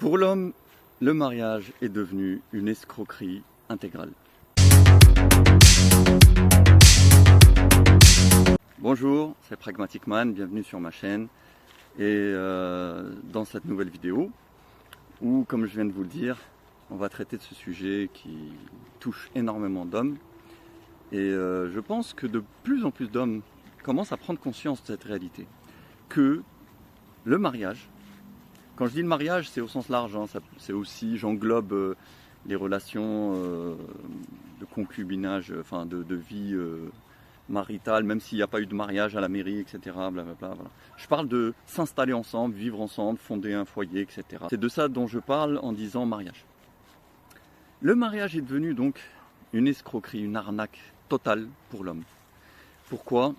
Pour l'homme, le mariage est devenu une escroquerie intégrale. Bonjour, c'est Pragmatic Man, bienvenue sur ma chaîne et dans cette nouvelle vidéo où, comme je viens de vous le dire, on va traiter de ce sujet qui touche énormément d'hommes et je pense que de plus en plus d'hommes commencent à prendre conscience de cette réalité, que le mariage, quand je dis le mariage, c'est au sens large, hein, c'est aussi, j'englobe les relations de concubinage, enfin de vie maritale, même s'il n'y a pas eu de mariage à la mairie, etc. Blablabla, voilà. Je parle de s'installer ensemble, vivre ensemble, fonder un foyer, etc. C'est de ça dont je parle en disant mariage. Le mariage est devenu donc une escroquerie, une arnaque totale pour l'homme. Pourquoi ?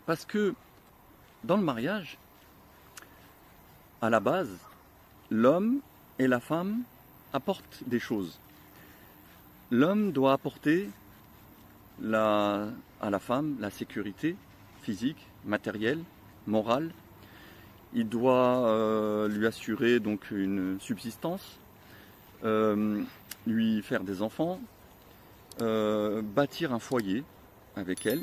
Parce que dans le mariage, à la base, l'homme et la femme apportent des choses. L'homme doit apporter à la femme la sécurité physique, matérielle, morale. Il doit lui assurer donc une subsistance, lui faire des enfants, bâtir un foyer avec elle.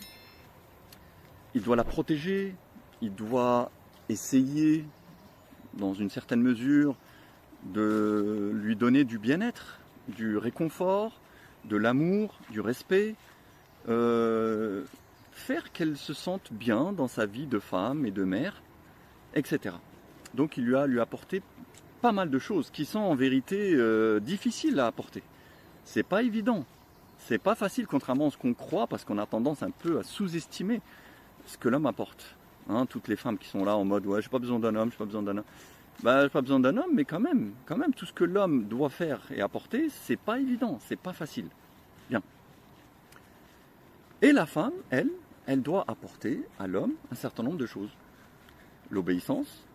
Il doit la protéger, il doit essayer, dans une certaine mesure, de lui donner du bien-être, du réconfort, de l'amour, du respect, faire qu'elle se sente bien dans sa vie de femme et de mère, etc. Donc il lui apporté pas mal de choses qui sont en vérité difficiles à apporter. C'est pas évident, c'est pas facile contrairement à ce qu'on croit, parce qu'on a tendance un peu à sous-estimer ce que l'homme apporte. Hein, toutes les femmes qui sont là en mode ouais, j'ai pas besoin d'un homme, j'ai pas besoin d'un homme. Bah, j'ai pas besoin d'un homme, mais quand même, tout ce que l'homme doit faire et apporter, c'est pas évident, c'est pas facile. Bien. Et la femme, elle doit apporter à l'homme un certain nombre de choses. L'obéissance,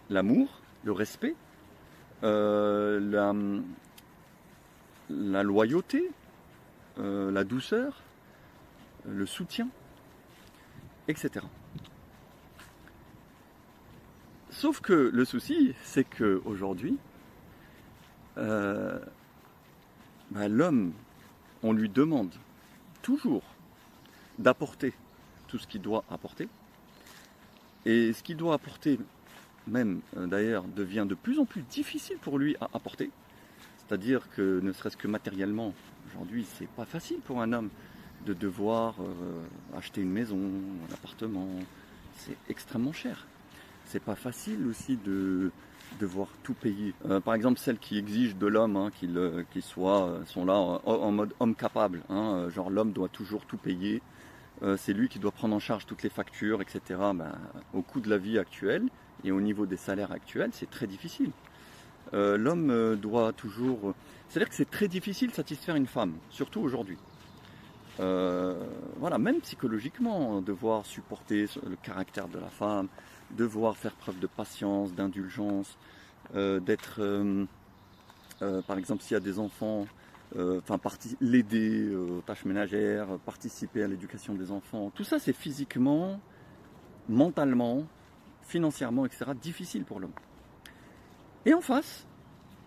l'amour, le respect, la loyauté, la douceur, le soutien, etc. Sauf que le souci, c'est qu'aujourd'hui, l'homme, on lui demande toujours d'apporter tout ce qu'il doit apporter. Et ce qu'il doit apporter, même d'ailleurs, devient de plus en plus difficile pour lui à apporter. C'est-à-dire que, ne serait-ce que matériellement, aujourd'hui, c'est pas facile pour un homme de devoir acheter une maison, un appartement. C'est extrêmement cher. C'est pas facile aussi de devoir tout payer. Par exemple, celles qui exigent de l'homme hein, qu'ils sont là en mode homme capable. Hein, genre l'homme doit toujours tout payer. C'est lui qui doit prendre en charge toutes les factures, etc. Au coût de la vie actuelle et au niveau des salaires actuels, c'est très difficile. L'homme doit toujours... C'est-à-dire que c'est très difficile de satisfaire une femme, surtout aujourd'hui. Voilà, même psychologiquement, devoir supporter le caractère de la femme, devoir faire preuve de patience, d'indulgence, d'être, par exemple, s'il y a des enfants, l'aider aux tâches ménagères, participer à l'éducation des enfants. Tout ça, c'est physiquement, mentalement, financièrement, etc., difficile pour l'homme. Et en face,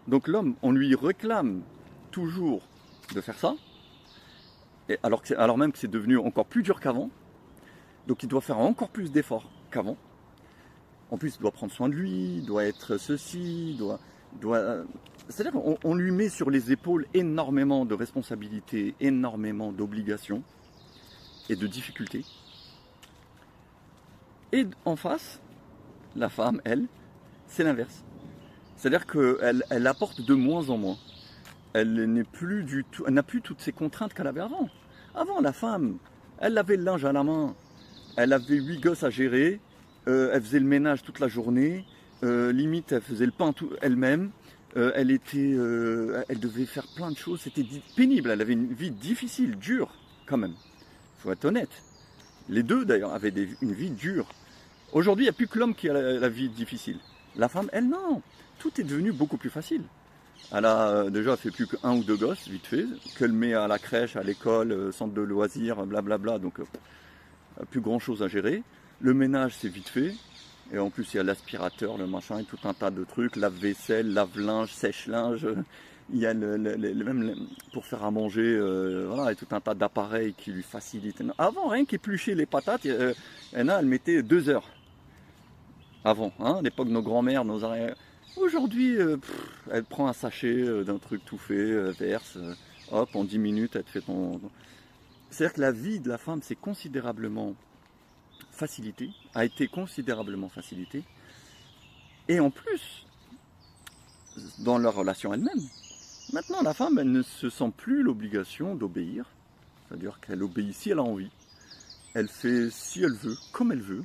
donc l'homme, on lui réclame toujours de faire ça, et alors même que c'est devenu encore plus dur qu'avant, donc il doit faire encore plus d'efforts qu'avant. En plus, il doit prendre soin de lui, il doit être ceci, c'est-à-dire qu'on lui met sur les épaules énormément de responsabilités, énormément d'obligations et de difficultés. Et en face, la femme, elle, c'est l'inverse. C'est-à-dire qu'elle apporte de moins en moins. Elle n'a plus toutes ces contraintes qu'elle avait avant. Avant, la femme, elle avait le linge à la main, elle avait 8 gosses à gérer, elle faisait le ménage toute la journée, limite elle faisait le pain elle-même, elle devait faire plein de choses, c'était pénible, elle avait une vie difficile, dure quand même, il faut être honnête. Les deux d'ailleurs avaient une vie dure. Aujourd'hui, il n'y a plus que l'homme qui a la vie difficile. La femme, elle, non, tout est devenu beaucoup plus facile. Elle a déjà fait plus qu'un ou deux gosses, vite fait, qu'elle met à la crèche, à l'école, centre de loisirs, blablabla, donc plus grand chose à gérer. Le ménage, c'est vite fait. Et en plus, il y a l'aspirateur, le machin, et tout un tas de trucs, lave-vaisselle, lave-linge, sèche-linge. Il y a même pour faire à manger, voilà, et tout un tas d'appareils qui lui facilitent. Avant, rien qu'éplucher les patates, elle mettait 2 heures. Avant, hein, à l'époque de nos grands-mères, nos arrières. Aujourd'hui, elle prend un sachet d'un truc tout fait, verse, hop, en 10 minutes, elle te fait ton... C'est-à-dire que la vie de la femme s'est considérablement facilitée, a été considérablement facilitée. Et en plus, dans leur relation elle-même, maintenant la femme, elle ne se sent plus l'obligation d'obéir. C'est-à-dire qu'elle obéit si elle a envie. Elle fait si elle veut, comme elle veut.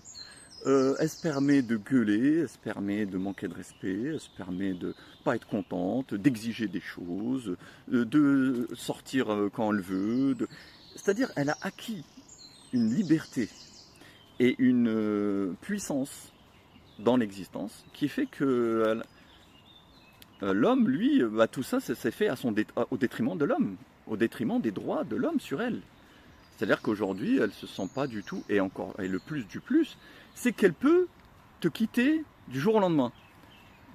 Elle se permet de gueuler, elle se permet de manquer de respect, elle se permet de pas être contente, d'exiger des choses, de sortir quand elle veut. C'est-à-dire elle a acquis une liberté et une puissance dans l'existence qui fait que l'homme, lui, tout ça, c'est fait au détriment de l'homme, au détriment des droits de l'homme sur elle. C'est-à-dire qu'aujourd'hui, elle ne se sent pas du tout, et le plus du plus, c'est qu'elle peut te quitter du jour au lendemain.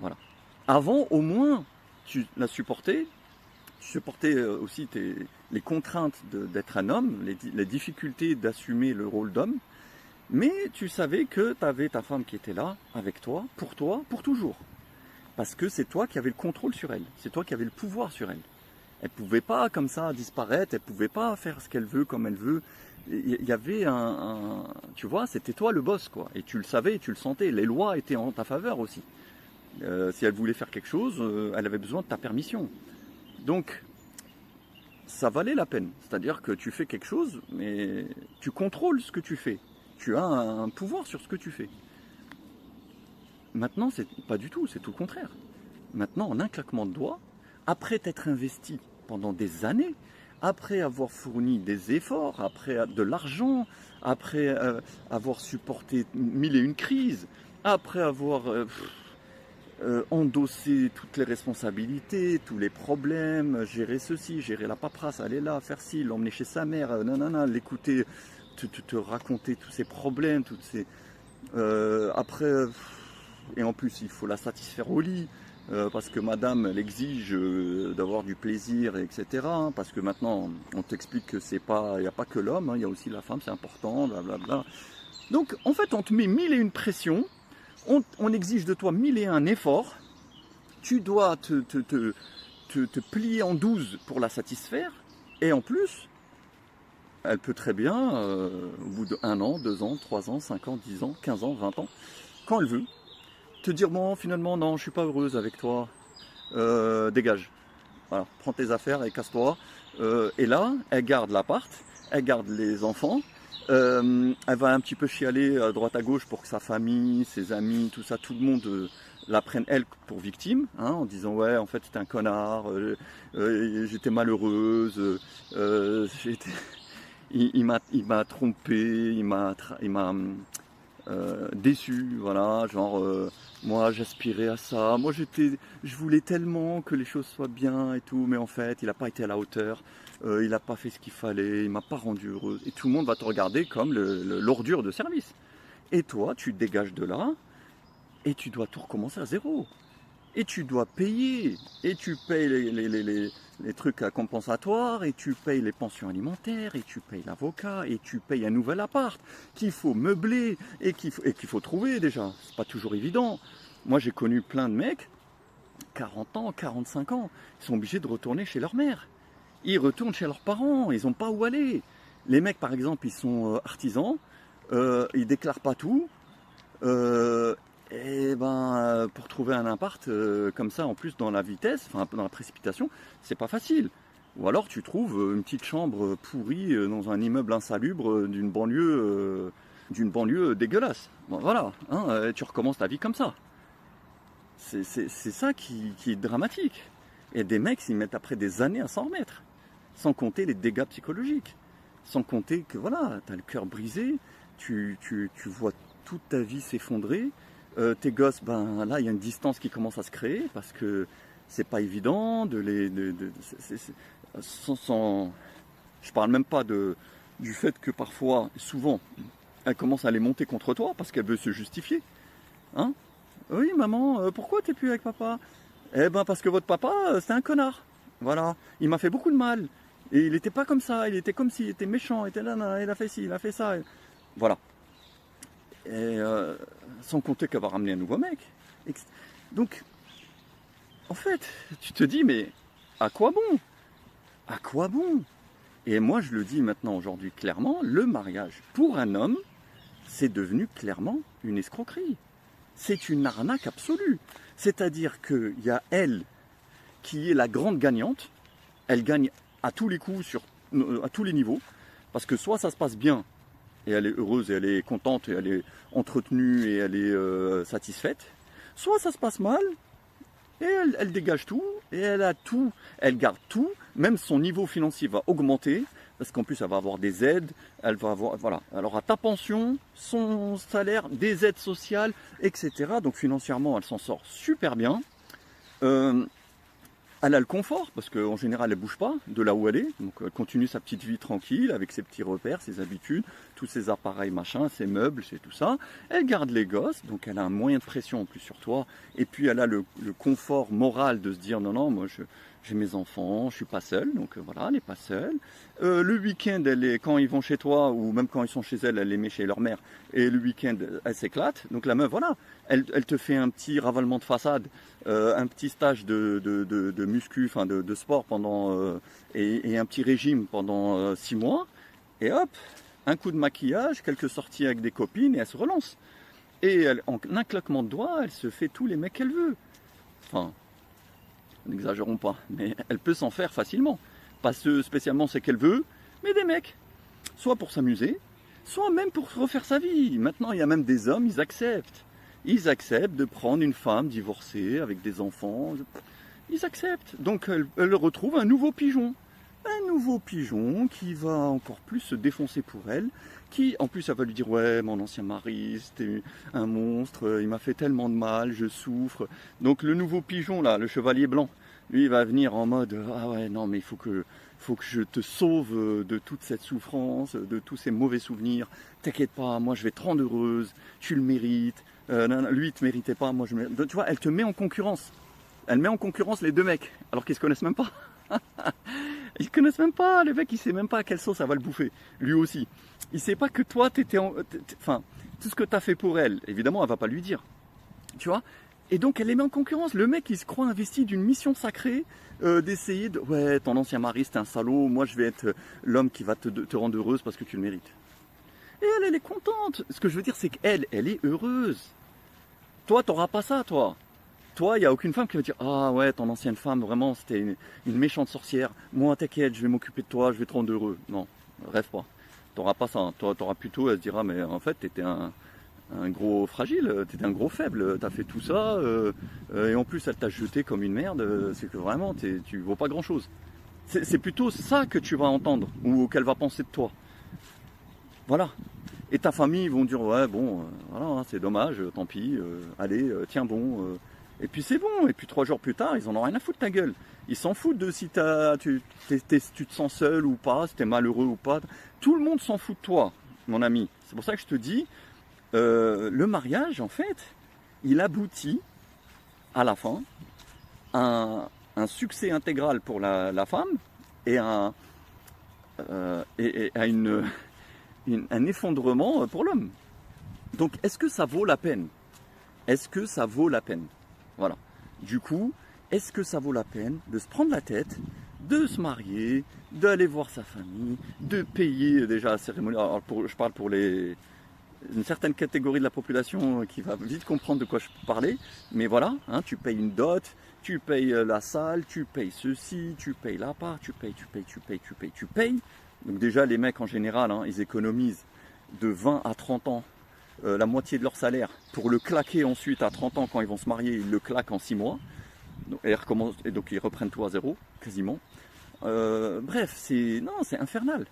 Voilà. Avant, au moins, tu la supportais, tu supportais aussi les contraintes d'être un homme, les difficultés d'assumer le rôle d'homme, mais tu savais que tu avais ta femme qui était là, avec toi, pour toujours. Parce que c'est toi qui avais le contrôle sur elle, c'est toi qui avais le pouvoir sur elle. Elle ne pouvait pas comme ça disparaître, elle ne pouvait pas faire ce qu'elle veut comme elle veut. Il y avait tu vois, c'était toi le boss, quoi. Et tu le savais, tu le sentais. Les lois étaient en ta faveur aussi. Si elle voulait faire quelque chose, elle avait besoin de ta permission. Donc, ça valait la peine. C'est-à-dire que tu fais quelque chose, mais tu contrôles ce que tu fais. Tu as un pouvoir sur ce que tu fais. Maintenant, c'est pas du tout, c'est tout le contraire. Maintenant, en un claquement de doigts, après t'être investi pendant des années, après avoir fourni des efforts, après de l'argent, après avoir supporté 1001 crises, après avoir endossé toutes les responsabilités, tous les problèmes, gérer ceci, gérer la paperasse, aller là, faire ci, l'emmener chez sa mère, l'écouter, te raconter tous ses problèmes, toutes ces... après... Et en plus, il faut la satisfaire au lit, parce que madame, elle exige d'avoir du plaisir, etc. Parce que maintenant, on t'explique que c'est pas, il n'y a pas que l'homme, il y a aussi la femme, c'est important, blablabla. Donc, en fait, on te met 1001 pressions, on exige de toi 1001 efforts, tu dois te plier en 12 pour la satisfaire, et en plus, elle peut très bien, au bout de 1 an, 2 ans, 3 ans, 5 ans, 10 ans, 15 ans, 20 ans, quand elle veut, te dire bon finalement non je suis pas heureuse avec toi, dégage, voilà, prends tes affaires et casse-toi, et là elle garde l'appart, elle garde les enfants, elle va un petit peu chialer à droite à gauche pour que sa famille, ses amis, tout ça, tout le monde la prenne elle pour victime, hein, en disant ouais en fait c'était un connard, j'étais malheureuse, il m'a trompé, il m'a déçu, voilà, genre moi j'aspirais à ça, moi je voulais tellement que les choses soient bien et tout, mais en fait il n'a pas été à la hauteur, il n'a pas fait ce qu'il fallait, il m'a pas rendu heureuse, et tout le monde va te regarder comme l'ordure de service. Et toi tu te dégages de là, et tu dois tout recommencer à zéro. Et tu dois payer, et tu payes les trucs compensatoires, et tu payes les pensions alimentaires, et tu payes l'avocat, et tu payes un nouvel appart qu'il faut meubler, et qu'il faut trouver déjà. C'est pas toujours évident. Moi j'ai connu plein de mecs, 40 ans, 45 ans, ils sont obligés de retourner chez leur mère. Ils retournent chez leurs parents, ils n'ont pas où aller. Les mecs par exemple, ils sont artisans, ils déclarent pas tout. Et ben, pour trouver un appart comme ça, en plus dans la vitesse, enfin dans la précipitation, c'est pas facile. Ou alors tu trouves une petite chambre pourrie dans un immeuble insalubre d'une banlieue dégueulasse. Bon, voilà, hein, tu recommences ta vie comme ça. C'est ça qui est dramatique. Et des mecs, ils mettent après des années à s'en remettre. Sans compter les dégâts psychologiques. Sans compter que voilà, tu as le cœur brisé, tu vois toute ta vie s'effondrer. Tes gosses, ben là il y a une distance qui commence à se créer parce que c'est pas évident de les. Je parle même pas du fait que parfois, souvent, elle commence à les monter contre toi parce qu'elle veut se justifier. Hein? Oui, maman, pourquoi t'es plus avec papa? Eh ben, parce que votre papa, c'est un connard. Voilà. Il m'a fait beaucoup de mal. Et il n'était pas comme ça. Il était comme s'il était méchant. Il était là, il a fait ci, il a fait ça. Voilà. Et sans compter qu'elle va ramener un nouveau mec. Donc, en fait, tu te dis, mais à quoi bon? À quoi bon? Et moi, je le dis maintenant, aujourd'hui, clairement, le mariage, pour un homme, c'est devenu clairement une escroquerie. C'est une arnaque absolue. C'est-à-dire qu'il y a elle qui est la grande gagnante. Elle gagne à tous les coups, à tous les niveaux. Parce que soit ça se passe bien, et elle est heureuse, et elle est contente, et elle est entretenue, et elle est satisfaite. Soit ça se passe mal, et elle dégage tout, et elle a tout, elle garde tout. Même son niveau financier va augmenter, parce qu'en plus elle va avoir des aides, elle va avoir, voilà, elle aura ta pension, son salaire, des aides sociales, etc. Donc financièrement elle s'en sort super bien. Elle a le confort, parce qu'en général elle ne bouge pas de là où elle est, donc elle continue sa petite vie tranquille, avec ses petits repères, ses habitudes, tous ses appareils machin, ses meubles, c'est tout ça. Elle garde les gosses, donc elle a un moyen de pression en plus sur toi, et puis elle a le confort moral de se dire non, non, moi j'ai mes enfants, je suis pas seule, donc voilà, elle n'est pas seule. Le week-end, quand ils vont chez toi, ou même quand ils sont chez elle, elle les met chez leur mère, et le week-end, elle s'éclate. Donc la meuf, voilà, elle te fait un petit ravalement de façade, un petit stage de muscu, enfin de sport pendant, et un petit régime pendant 6 mois, et hop, un coup de maquillage, quelques sorties avec des copines, et elle se relance. Et en un claquement de doigts, elle se fait tous les mecs qu'elle veut. Enfin, n'exagérons pas, mais elle peut s'en faire facilement. Pas spécialement ce qu'elle veut, mais des mecs. Soit pour s'amuser, soit même pour refaire sa vie. Maintenant, il y a même des hommes, ils acceptent. Ils acceptent de prendre une femme divorcée avec des enfants. Ils acceptent. Donc, elle retrouve un nouveau pigeon. Un nouveau pigeon qui va encore plus se défoncer pour elle. Qui, en plus, elle va lui dire, ouais, mon ancien mari, c'était un monstre, il m'a fait tellement de mal, je souffre. Donc, le nouveau pigeon, là, le chevalier blanc, lui, il va venir en mode, ah ouais, non, mais il faut que je te sauve de toute cette souffrance, de tous ces mauvais souvenirs. T'inquiète pas, moi, je vais te rendre heureuse, tu le mérites. Lui, il te méritait pas, moi, je mérite. Donc, tu vois, elle te met en concurrence. Elle met en concurrence les deux mecs, alors qu'ils se connaissent même pas. Ils connaissent même pas, le mec il sait même pas à quelle sauce ça va le bouffer, lui aussi. Il sait pas que toi enfin, tout ce que tu as fait pour elle, évidemment elle va pas lui dire, tu vois. Et donc elle les met en concurrence, le mec il se croit investi d'une mission sacrée, d'essayer de, ouais ton ancien mari c'est un salaud, moi je vais être l'homme qui va te rendre heureuse parce que tu le mérites. Et elle est contente, ce que je veux dire c'est qu'elle est heureuse. Toi t'auras pas ça toi. Toi, il n'y a aucune femme qui va dire « Ah ouais, ton ancienne femme, vraiment, c'était une méchante sorcière. Moi, t'inquiète, je vais m'occuper de toi, je vais te rendre heureux. » Non, rêve pas. T'auras pas ça. Toi, t'auras plutôt, elle se dira « Mais en fait, t'étais un gros fragile, t'étais un gros faible, t'as fait tout ça. Et en plus, elle t'a jeté comme une merde. C'est que vraiment, tu vaux pas grand-chose. » C'est plutôt ça que tu vas entendre ou qu'elle va penser de toi. Voilà. Et ta famille, ils vont dire « Ouais, bon, voilà, c'est dommage, tant pis. Allez, tiens bon. » Et puis c'est bon, et puis 3 jours plus tard, ils en ont rien à foutre ta gueule. Ils s'en foutent de si tu te sens seul ou pas, si tu es malheureux ou pas. Tout le monde s'en fout de toi, mon ami. C'est pour ça que je te dis, le mariage, en fait, il aboutit à la fin à un succès intégral pour la femme et à un effondrement pour l'homme. Donc est-ce que ça vaut la peine? Est-ce que ça vaut la peine? Voilà. Du coup, est-ce que ça vaut la peine de se prendre la tête, de se marier, d'aller voir sa famille, de payer déjà la cérémonie? Alors je parle pour une certaine catégorie de la population qui va vite comprendre de quoi je parlais. Mais voilà, hein, tu payes une dot, tu payes la salle, tu payes ceci, tu payes l'appart, tu payes. Donc déjà, les mecs en général, hein, ils économisent de 20 à 30 ans la moitié de leur salaire pour le claquer ensuite à 30 ans quand ils vont se marier, ils le claquent en 6 mois et donc ils reprennent tout à zéro quasiment. Bref, c'est infernal,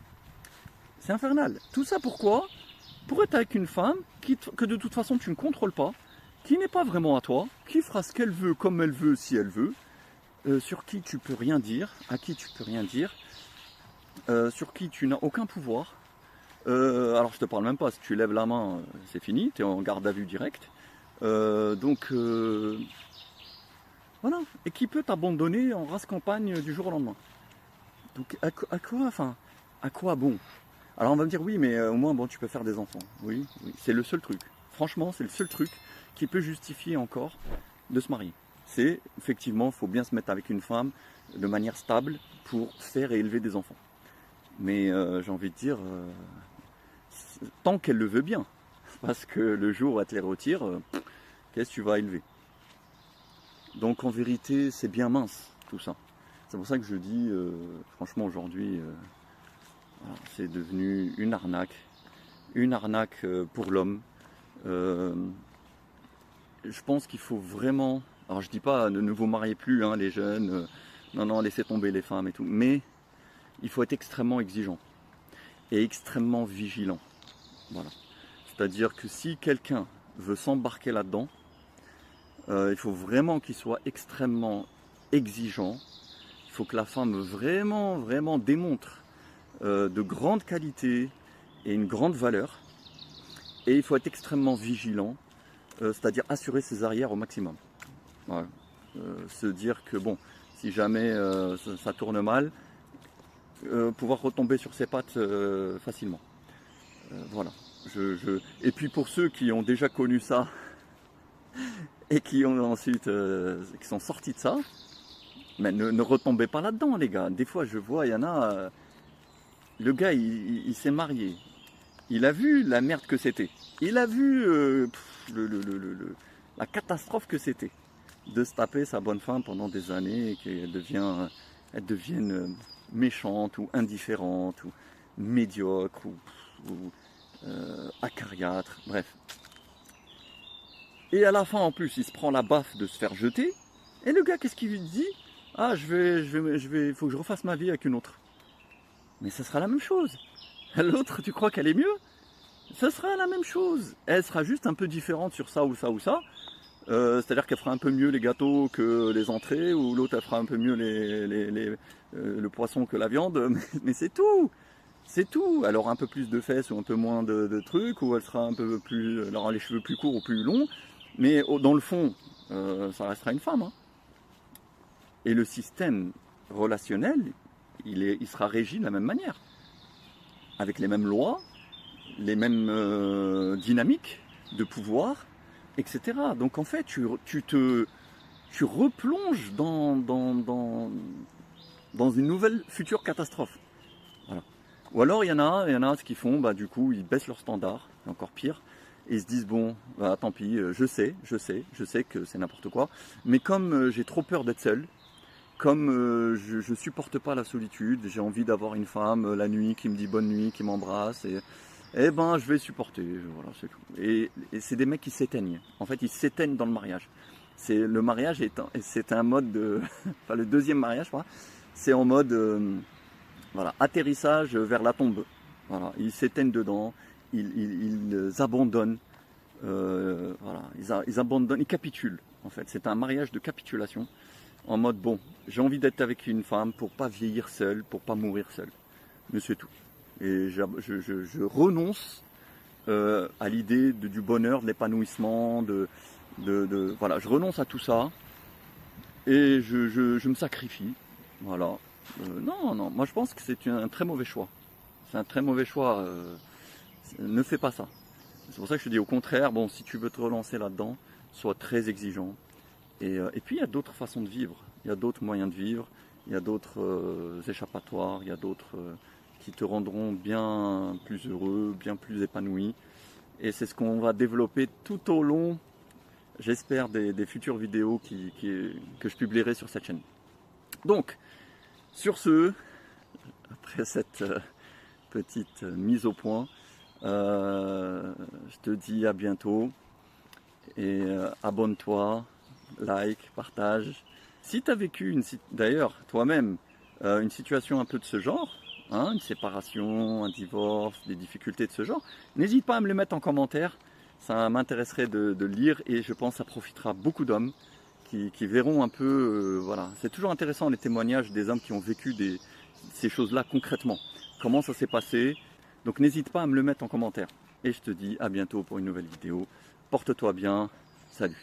c'est infernal. Tout ça pourquoi? Pour être avec une femme que de toute façon tu ne contrôles pas, qui n'est pas vraiment à toi, qui fera ce qu'elle veut comme elle veut si elle veut, sur qui tu peux rien dire, à qui tu peux rien dire, sur qui tu n'as aucun pouvoir. Alors je te parle même pas, si tu lèves la main, c'est fini, tu es en garde à vue direct. Voilà, et qui peut t'abandonner en race campagne du jour au lendemain. Donc à quoi bon? Alors on va me dire oui, mais au moins bon, tu peux faire des enfants. Oui, oui, c'est le seul truc. Franchement, c'est le seul truc qui peut justifier encore de se marier. C'est effectivement, il faut bien se mettre avec une femme de manière stable pour faire et élever des enfants. Mais j'ai envie de dire, tant qu'elle le veut bien, parce que le jour où elle te les retire, qu'est-ce que tu vas élever? Donc en vérité, c'est bien mince tout ça. C'est pour ça que je dis, franchement aujourd'hui, voilà, c'est devenu une arnaque pour l'homme. Je pense qu'il faut vraiment, alors je dis pas ne vous mariez plus hein, les jeunes, non non laissez tomber les femmes et tout, mais il faut être extrêmement exigeant et extrêmement vigilant. Voilà. C'est-à-dire que si quelqu'un veut s'embarquer là-dedans, il faut vraiment qu'il soit extrêmement exigeant. Il faut que la femme vraiment démontre de grandes qualités et une grande valeur. Et il faut être extrêmement vigilant, c'est-à-dire assurer ses arrières au maximum. Voilà. Se dire que bon, si jamais ça tourne mal, pouvoir retomber sur ses pattes facilement. Voilà. Et puis pour ceux qui ont déjà connu ça et qui ont ensuite qui sont sortis de ça, mais ne retombez pas là-dedans les gars. Des fois je vois, il y en a, le gars il s'est marié, il a vu la merde que c'était, il a vu la catastrophe que c'était de se taper sa bonne femme pendant des années et qu'elle devienne méchante ou indifférente ou médiocre ou acariâtre, bref. Et à la fin en plus il se prend la baffe de se faire jeter et le gars qu'est-ce qu'il lui dit? Ah faut que je refasse ma vie avec une autre. Mais ça sera la même chose. L'autre tu crois qu'elle est mieux? Ça sera la même chose. Elle sera juste un peu différente sur ça ou ça ou ça. C'est-à-dire qu'elle fera un peu mieux les gâteaux que les entrées, ou l'autre elle fera un peu mieux le poisson que la viande, mais c'est tout. C'est tout. Elle aura un peu plus de fesses ou un peu moins de trucs, ou elle sera un peu plus, elle aura les cheveux plus courts ou plus longs, mais dans le fond, ça restera une femme. Hein. Et le système relationnel, il sera régi de la même manière, avec les mêmes lois, les mêmes dynamiques de pouvoir, etc. Donc en fait, tu replonges dans une nouvelle future catastrophe. Voilà. Ou alors il y en a ce qu'ils font, bah, du coup ils baissent leur standard, encore pire, et ils se disent bon, bah, tant pis, je sais que c'est n'importe quoi, mais comme j'ai trop peur d'être seul, comme je supporte pas la solitude, j'ai envie d'avoir une femme la nuit qui me dit bonne nuit, qui m'embrasse, et ben je vais supporter, voilà, c'est tout. Et c'est des mecs qui s'éteignent, en fait ils s'éteignent dans le mariage. Le mariage c'est un mode de, enfin le deuxième mariage, je crois, c'est en mode voilà, atterrissage vers la tombe. Voilà, ils s'éteignent dedans, ils abandonnent, voilà, ils abandonnent, ils capitulent en fait. C'est un mariage de capitulation, en mode bon, j'ai envie d'être avec une femme pour pas vieillir seul, pour pas mourir seul. Mais c'est tout. Et je renonce à l'idée du bonheur, de l'épanouissement, voilà, je renonce à tout ça et je me sacrifie. Voilà. Non, moi je pense que c'est un très mauvais choix. C'est un très mauvais choix. Ne fais pas ça. C'est pour ça que je te dis au contraire, bon, si tu veux te relancer là-dedans, sois très exigeant. Et puis il y a d'autres façons de vivre. Il y a d'autres moyens de vivre. Il y a d'autres échappatoires. Il y a d'autres qui te rendront bien plus heureux, bien plus épanoui. Et c'est ce qu'on va développer tout au long, j'espère, des futures vidéos que je publierai sur cette chaîne. Donc, sur ce, après cette petite mise au point, je te dis à bientôt et abonne-toi, like, partage. Si tu as vécu, d'ailleurs, toi-même, une situation un peu de ce genre, hein, une séparation, un divorce, des difficultés de ce genre, n'hésite pas à me le mettre en commentaire. Ça m'intéresserait de lire et je pense que ça profitera à beaucoup d'hommes qui verront un peu, voilà. C'est toujours intéressant les témoignages des hommes qui ont vécu ces choses-là concrètement. Comment ça s'est passé? Donc n'hésite pas à me le mettre en commentaire. Et je te dis à bientôt pour une nouvelle vidéo. Porte-toi bien Salut.